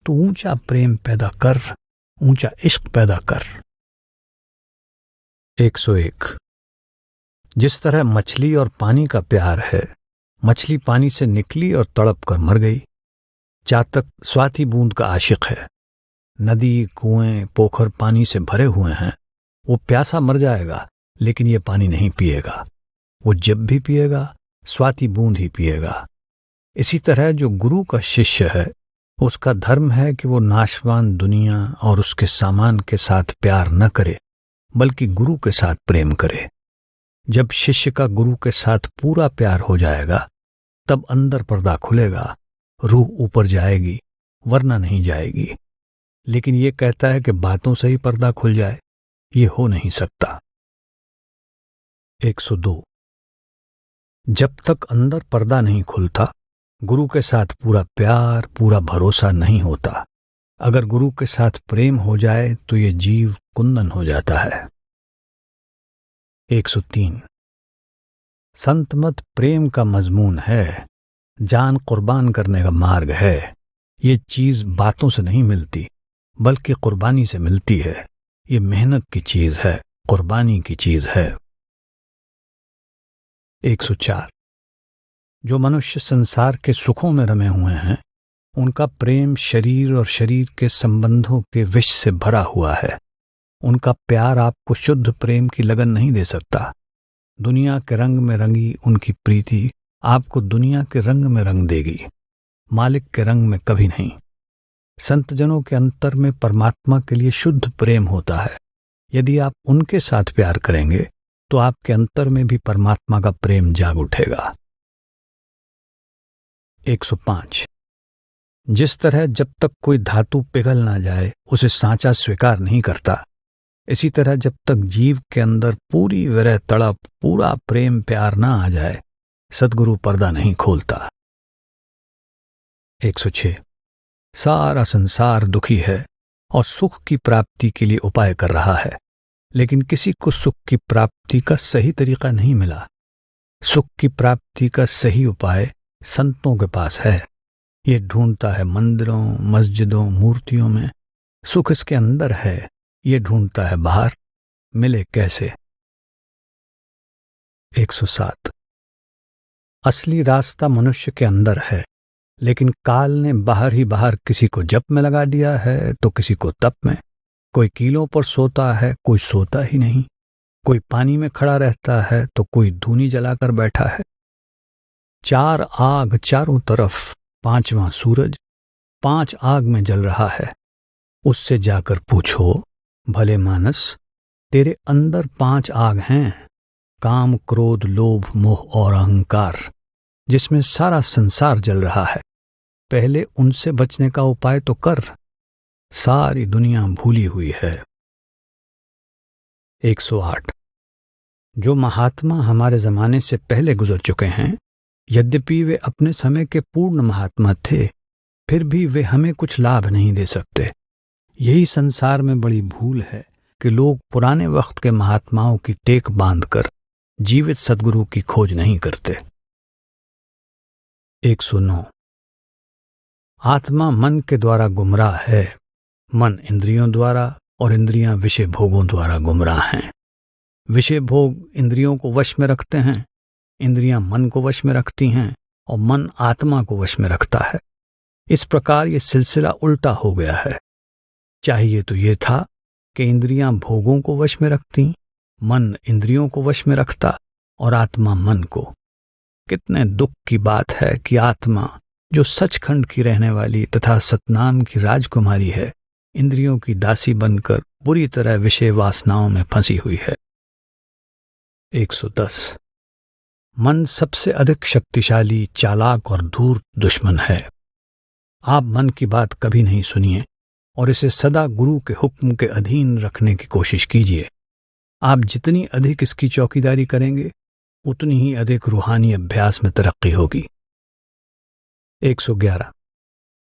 तो ऊंचा प्रेम पैदा कर, ऊंचा इश्क पैदा कर। 101। जिस तरह मछली और पानी का प्यार है, मछली पानी से निकली और तड़प कर मर गई। चातक स्वाति बूंद का आशिक है। नदी, कुएं, पोखर पानी से भरे हुए हैं। वो प्यासा मर जाएगा लेकिन ये पानी नहीं पिएगा। वो जब भी पिएगा स्वाति बूंद ही पिएगा। इसी तरह जो गुरु का शिष्य है, उसका धर्म है कि वो नाशवान दुनिया और उसके सामान के साथ प्यार न करे, बल्कि गुरु के साथ प्रेम करे। जब शिष्य का गुरु के साथ पूरा प्यार हो जाएगा, तब अंदर पर्दा खुलेगा, रूह ऊपर जाएगी, वरना नहीं जाएगी। लेकिन ये कहता है कि बातों से ही पर्दा खुल जाए, ये हो नहीं सकता। 102। जब तक अंदर पर्दा नहीं खुलता, गुरु के साथ पूरा प्यार, पूरा भरोसा नहीं होता। अगर गुरु के साथ प्रेम हो जाए तो ये जीव कुंदन हो जाता है। 103। संत मत प्रेम का मजमून है, जान कुर्बान करने का मार्ग है। ये चीज बातों से नहीं मिलती, बल्कि कुर्बानी से मिलती है। ये मेहनत की चीज है, कुर्बानी की चीज है। 104। जो मनुष्य संसार के सुखों में रमे हुए हैं, उनका प्रेम शरीर और शरीर के संबंधों के विष से भरा हुआ है। उनका प्यार आपको शुद्ध प्रेम की लगन नहीं दे सकता। दुनिया के रंग में रंगी उनकी प्रीति आपको दुनिया के रंग में रंग देगी, मालिक के रंग में कभी नहीं। संतजनों के अंतर में परमात्मा के लिए शुद्ध प्रेम होता है। यदि आप उनके साथ प्यार करेंगे तो आपके अंतर में भी परमात्मा का प्रेम जाग उठेगा। 105। जिस तरह जब तक कोई धातु पिघल ना जाए उसे सांचा स्वीकार नहीं करता, इसी तरह जब तक जीव के अंदर पूरी विरह तड़प, पूरा प्रेम प्यार ना आ जाए, सद्गुरु पर्दा नहीं खोलता। 106। सारा संसार दुखी है और सुख की प्राप्ति के लिए उपाय कर रहा है, लेकिन किसी को सुख की प्राप्ति का सही तरीका नहीं मिला। सुख की प्राप्ति का सही उपाय संतों के पास है। ये ढूंढता है मंदिरों, मस्जिदों, मूर्तियों में। सुख इसके अंदर है, ये ढूंढता है बाहर, मिले कैसे। 107। असली रास्ता मनुष्य के अंदर है, लेकिन काल ने बाहर ही बाहर किसी को जप में लगा दिया है तो किसी को तप में। कोई कीलों पर सोता है, कोई सोता ही नहीं। कोई पानी में खड़ा रहता है तो कोई धूनी जलाकर बैठा है। 4 आग चारों तरफ, 5वां सूरज 5 आग में जल रहा है। उससे जाकर पूछो, भले मानस, तेरे अंदर 5 आग हैं, काम, क्रोध, लोभ, मोह और अहंकार, जिसमें सारा संसार जल रहा है। पहले उनसे बचने का उपाय तो कर। सारी दुनिया भूली हुई है। 108। जो महात्मा हमारे जमाने से पहले गुजर चुके हैं, यद्यपि वे अपने समय के पूर्ण महात्मा थे, फिर भी वे हमें कुछ लाभ नहीं दे सकते। यही संसार में बड़ी भूल है कि लोग पुराने वक्त के महात्माओं की टेक बांधकर जीवित सद्गुरु की खोज नहीं करते। 109। आत्मा मन के द्वारा गुमराह है। मन इंद्रियों द्वारा और इंद्रियां विषय भोगों द्वारा गुमराह हैं। विषय भोग इंद्रियों को वश में रखते हैं, इंद्रियां मन को वश में रखती हैं और मन आत्मा को वश में रखता है। इस प्रकार ये सिलसिला उल्टा हो गया है। चाहिए तो ये था कि इंद्रियां भोगों को वश में रखती, मन इंद्रियों को वश में रखता और आत्मा मन को। कितने दुख की बात है कि आत्मा, जो सचखंड की रहने वाली तथा सतनाम की राजकुमारी है, इंद्रियों की दासी बनकर बुरी तरह विषय वासनाओं में फंसी हुई है। 110। मन सबसे अधिक शक्तिशाली, चालाक और धूर्त दुश्मन है। आप मन की बात कभी नहीं सुनिए और इसे सदा गुरु के हुक्म के अधीन रखने की कोशिश कीजिए। आप जितनी अधिक इसकी चौकीदारी करेंगे, उतनी ही अधिक रूहानी अभ्यास में तरक्की होगी। 111।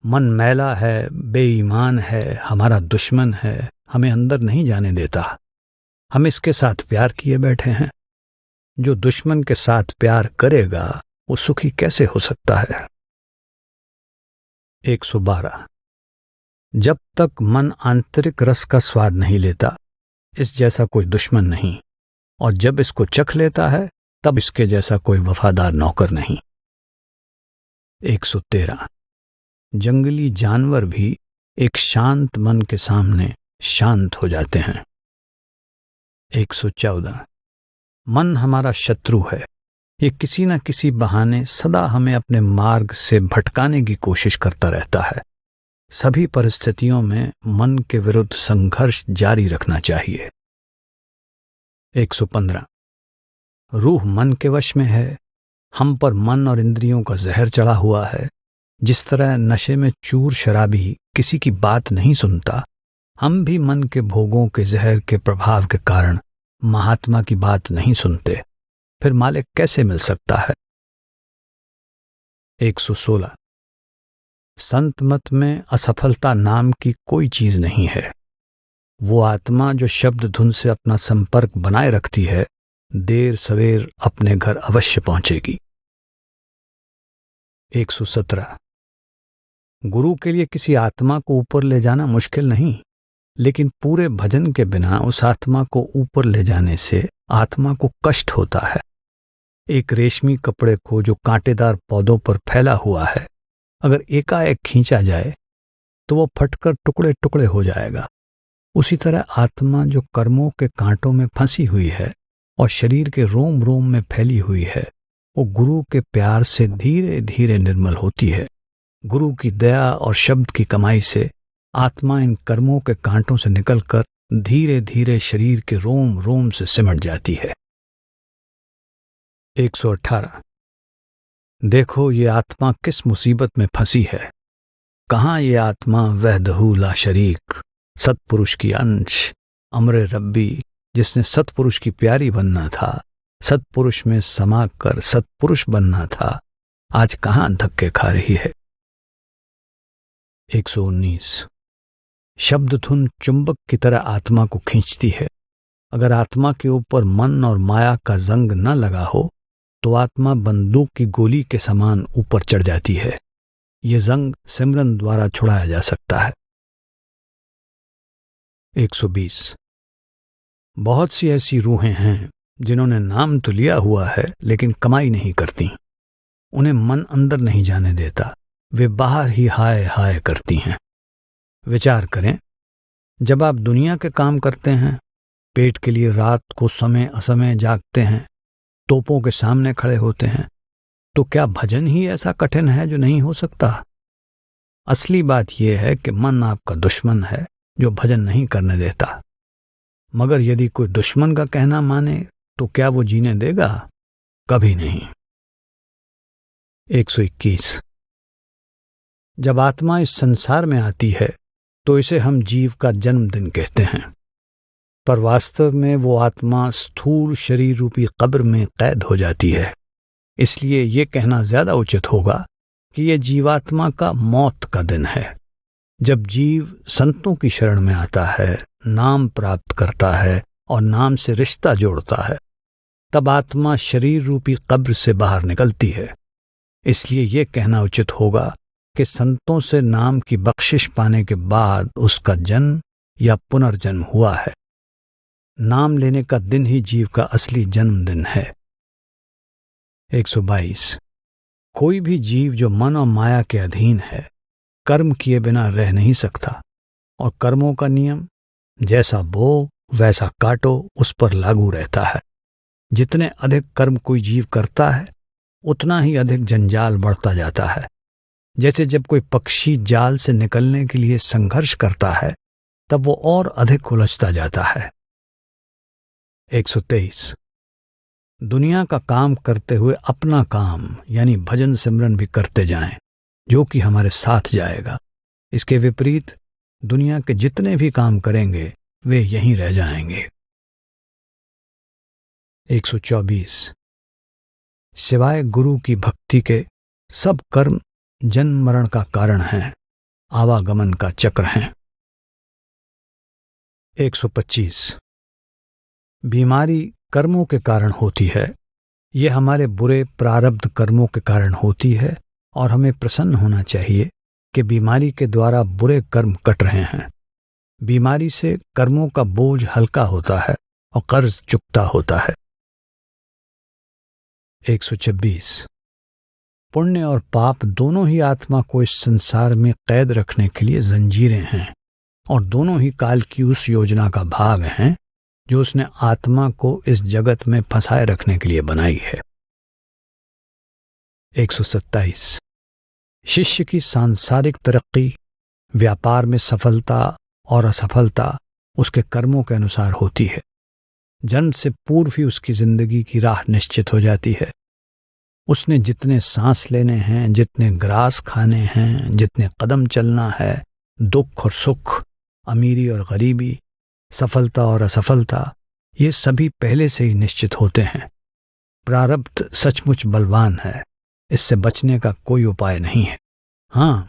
मन मैला है, बेईमान है, हमारा दुश्मन है, हमें अंदर नहीं जाने देता। हम इसके साथ प्यार किए बैठे हैं। जो दुश्मन के साथ प्यार करेगा वो सुखी कैसे हो सकता है। 112। जब तक मन आंतरिक रस का स्वाद नहीं लेता, इस जैसा कोई दुश्मन नहीं, और जब इसको चख लेता है तब इसके जैसा कोई वफादार नौकर नहीं। 113। जंगली जानवर भी एक शांत मन के सामने शांत हो जाते हैं। 114। मन हमारा शत्रु है। ये किसी न किसी बहाने सदा हमें अपने मार्ग से भटकाने की कोशिश करता रहता है। सभी परिस्थितियों में मन के विरुद्ध संघर्ष जारी रखना चाहिए। 115। रूह मन के वश में है। हम पर मन और इंद्रियों का जहर चढ़ा हुआ है। जिस तरह नशे में चूर शराबी किसी की बात नहीं सुनता, हम भी मन के भोगों के जहर के प्रभाव के कारण महात्मा की बात नहीं सुनते। फिर मालिक कैसे मिल सकता है। 116। संत मत में असफलता नाम की कोई चीज नहीं है। वो आत्मा जो शब्द धुन से अपना संपर्क बनाए रखती है, देर सवेर अपने घर अवश्य पहुंचेगी। 117। गुरु के लिए किसी आत्मा को ऊपर ले जाना मुश्किल नहीं, लेकिन पूरे भजन के बिना उस आत्मा को ऊपर ले जाने से आत्मा को कष्ट होता है। एक रेशमी कपड़े को जो कांटेदार पौधों पर फैला हुआ है, अगर एकाएक खींचा जाए तो वो फटकर टुकड़े टुकड़े हो जाएगा। उसी तरह आत्मा जो कर्मों के कांटों में फंसी हुई है और शरीर के रोम रोम में फैली हुई है, वो गुरु के प्यार से धीरे धीरे निर्मल होती है। गुरु की दया और शब्द की कमाई से आत्मा इन कर्मों के कांटों से निकलकर धीरे धीरे शरीर के रोम रोम से सिमट जाती है। 118। देखो ये आत्मा किस मुसीबत में फंसी है। कहाँ ये आत्मा वहदहू ला शरीक, सत्पुरुष की अंश, अमरे रब्बी, जिसने सत्पुरुष की प्यारी बनना था, सत्पुरुष में समा कर सत्पुरुष बनना था, आज कहाँ धक्के खा रही है। 119। शब्द धुन चुंबक की तरह आत्मा को खींचती है। अगर आत्मा के ऊपर मन और माया का जंग न लगा हो तो आत्मा बंदूक की गोली के समान ऊपर चढ़ जाती है। ये जंग सिमरन द्वारा छुड़ाया जा सकता है। 120। बहुत सी ऐसी रूहें हैं जिन्होंने नाम तो लिया हुआ है लेकिन कमाई नहीं करती। उन्हें मन अंदर नहीं जाने देता, वे बाहर ही हाय हाय करती हैं। विचार करें, जब आप दुनिया के काम करते हैं, पेट के लिए रात को समय असमय जागते हैं, तोपों के सामने खड़े होते हैं, तो क्या भजन ही ऐसा कठिन है जो नहीं हो सकता? असली बात यह है कि मन आपका दुश्मन है जो भजन नहीं करने देता। मगर यदि कोई दुश्मन का कहना माने तो क्या वो जीने देगा? कभी नहीं। 121। जब आत्मा इस संसार में आती है तो इसे हम जीव का जन्मदिन कहते हैं, पर वास्तव में वो आत्मा स्थूल शरीर रूपी कब्र में कैद हो जाती है। इसलिए ये कहना ज्यादा उचित होगा कि यह जीवात्मा का मौत का दिन है। जब जीव संतों की शरण में आता है, नाम प्राप्त करता है और नाम से रिश्ता जोड़ता है, तब आत्मा शरीर रूपी कब्र से बाहर निकलती है। इसलिए यह कहना उचित होगा कि संतों से नाम की बख्शिश पाने के बाद उसका जन्म या पुनर्जन्म हुआ है। नाम लेने का दिन ही जीव का असली जन्मदिन है। 122। कोई भी जीव जो मन और माया के अधीन है, कर्म किए बिना रह नहीं सकता, और कर्मों का नियम जैसा बो वैसा काटो उस पर लागू रहता है। जितने अधिक कर्म कोई जीव करता है, उतना ही अधिक जंजाल बढ़ता जाता है। जैसे जब कोई पक्षी जाल से निकलने के लिए संघर्ष करता है, तब वो और अधिक उलझता जाता है। 123। दुनिया का काम करते हुए अपना काम यानी भजन सिमरन भी करते जाएं, जो कि हमारे साथ जाएगा। इसके विपरीत दुनिया के जितने भी काम करेंगे वे यहीं रह जाएंगे। 124। सिवाय गुरु की भक्ति के सब कर्म जन्म मरण का कारण हैं, आवागमन का चक्र हैं। 125। बीमारी कर्मों के कारण होती है। ये हमारे बुरे प्रारब्ध कर्मों के कारण होती है और हमें प्रसन्न होना चाहिए कि बीमारी के द्वारा बुरे कर्म कट रहे हैं। बीमारी से कर्मों का बोझ हल्का होता है और कर्ज चुकता होता है। 126। पुण्य और पाप दोनों ही आत्मा को इस संसार में कैद रखने के लिए जंजीरें हैं, और दोनों ही काल की उस योजना का भाग हैं जो उसने आत्मा को इस जगत में फंसाए रखने के लिए बनाई है। 127। शिष्य की सांसारिक तरक्की, व्यापार में सफलता और असफलता उसके कर्मों के अनुसार होती है। जन्म से पूर्व ही उसकी जिंदगी की राह निश्चित हो जाती है। उसने जितने सांस लेने हैं, जितने ग्रास खाने हैं, जितने कदम चलना है, दुख और सुख, अमीरी और गरीबी, सफलता और असफलता, ये सभी पहले से ही निश्चित होते हैं। प्रारब्ध सचमुच बलवान है, इससे बचने का कोई उपाय नहीं है। हाँ,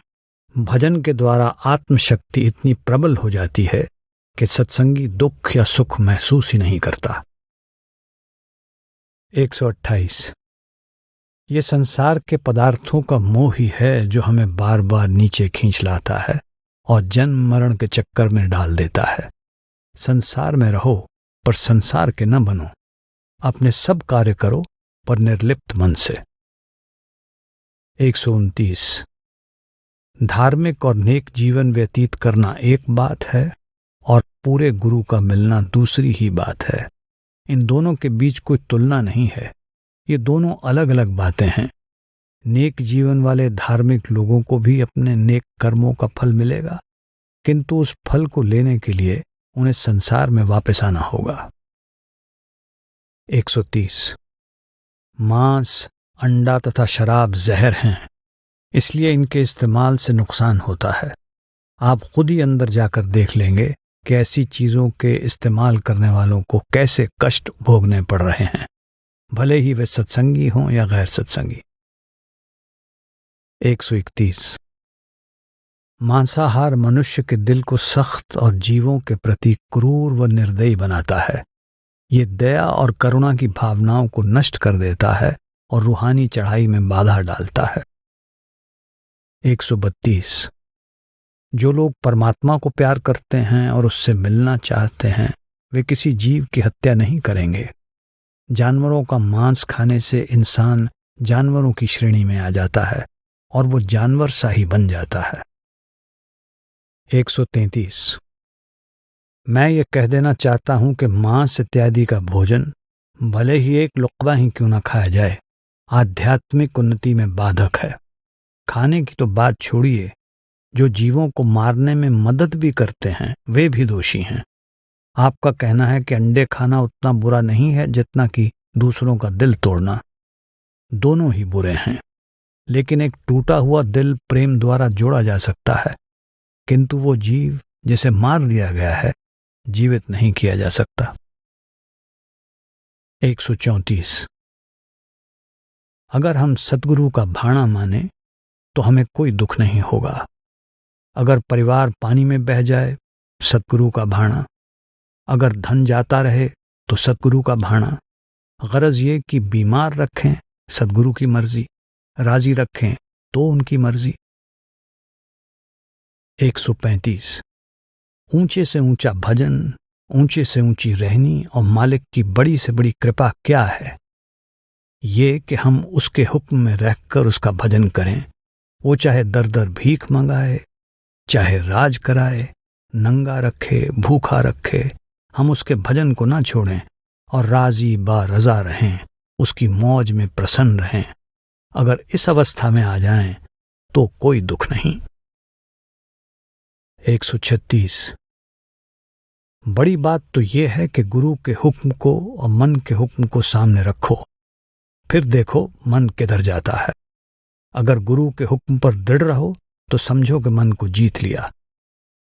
भजन के द्वारा आत्मशक्ति इतनी प्रबल हो जाती है कि सत्संगी दुख या सुख महसूस ही नहीं करता। 128। ये संसार के पदार्थों का मोह ही है जो हमें बार बार नीचे खींच लाता है और जन्म मरण के चक्कर में डाल देता है। संसार में रहो पर संसार के न बनो। अपने सब कार्य करो पर निर्लिप्त मन से। 129। धार्मिक और नेक जीवन व्यतीत करना एक बात है और पूरे गुरु का मिलना दूसरी ही बात है। इन दोनों के बीच कोई तुलना नहीं है। ये दोनों अलग अलग बातें हैं। नेक जीवन वाले धार्मिक लोगों को भी अपने नेक कर्मों का फल मिलेगा, किंतु उस फल को लेने के लिए उन्हें संसार में वापस आना होगा। 130। मांस, अंडा तथा शराब जहर हैं, इसलिए इनके इस्तेमाल से नुकसान होता है। आप खुद ही अंदर जाकर देख लेंगे कि ऐसी चीजों के इस्तेमाल करने वालों को कैसे कष्ट भोगने पड़ रहे हैं, भले ही वे सत्संगी हों या गैर सत्संगी। 131। मांसाहार मनुष्य के दिल को सख्त और जीवों के प्रति क्रूर व निर्दयी बनाता है। ये दया और करुणा की भावनाओं को नष्ट कर देता है और रूहानी चढ़ाई में बाधा डालता है। 132। जो लोग परमात्मा को प्यार करते हैं और उससे मिलना चाहते हैं, वे किसी जीव की हत्या नहीं करेंगे। जानवरों का मांस खाने से इंसान जानवरों की श्रेणी में आ जाता है और वो जानवर सा ही बन जाता है। 133। मैं ये कह देना चाहता हूं कि मांस इत्यादि का भोजन भले ही एक लुक़्मा ही क्यों न खाया जाए, आध्यात्मिक उन्नति में बाधक है। खाने की तो बात छोड़िए, जो जीवों को मारने में मदद भी करते हैं वे भी दोषी हैं। आपका कहना है कि अंडे खाना उतना बुरा नहीं है जितना कि दूसरों का दिल तोड़ना। दोनों ही बुरे हैं, लेकिन एक टूटा हुआ दिल प्रेम द्वारा जोड़ा जा सकता है, किंतु वो जीव जिसे मार दिया गया है जीवित नहीं किया जा सकता। 134। अगर हम सतगुरु का भाणा माने तो हमें कोई दुख नहीं होगा। अगर परिवार पानी में बह जाए, सतगुरु का भाणा। अगर धन जाता रहे तो सतगुरु का भाणा। गरज ये कि बीमार रखें, सतगुरु की मर्जी। राजी रखें तो उनकी मर्जी। 135। ऊंचे से ऊंचा भजन, ऊंचे से ऊंची रहनी और मालिक की बड़ी से बड़ी कृपा क्या है? ये कि हम उसके हुक्म में रहकर उसका भजन करें। वो चाहे दर दर भीख मंगाए, चाहे राज कराए, नंगा रखे, भूखा रखे, हम उसके भजन को ना छोड़ें और राजी बा रजा रहें, उसकी मौज में प्रसन्न रहें। अगर इस अवस्था में आ जाएं तो कोई दुख नहीं। 136। बड़ी बात तो यह है कि गुरु के हुक्म को और मन के हुक्म को सामने रखो, फिर देखो मन किधर जाता है। अगर गुरु के हुक्म पर दृढ़ रहो तो समझो कि मन को जीत लिया।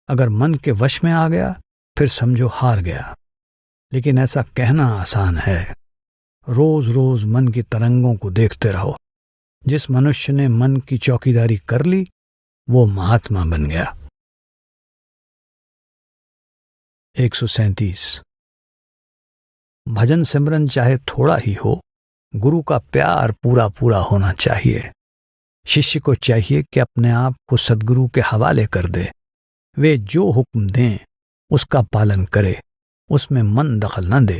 अगर मन के वश में आ गया फिर समझो हार गया। लेकिन ऐसा कहना आसान है। रोज रोज मन की तरंगों को देखते रहो। जिस मनुष्य ने मन की चौकीदारी कर ली वो महात्मा बन गया। 137। भजन सिमरन चाहे थोड़ा ही हो, गुरु का प्यार पूरा पूरा होना चाहिए। शिष्य को चाहिए कि अपने आप को सद्गुरु के हवाले कर दे। वे जो हुक्म दें उसका पालन करे, उसमें मन दखल न दे।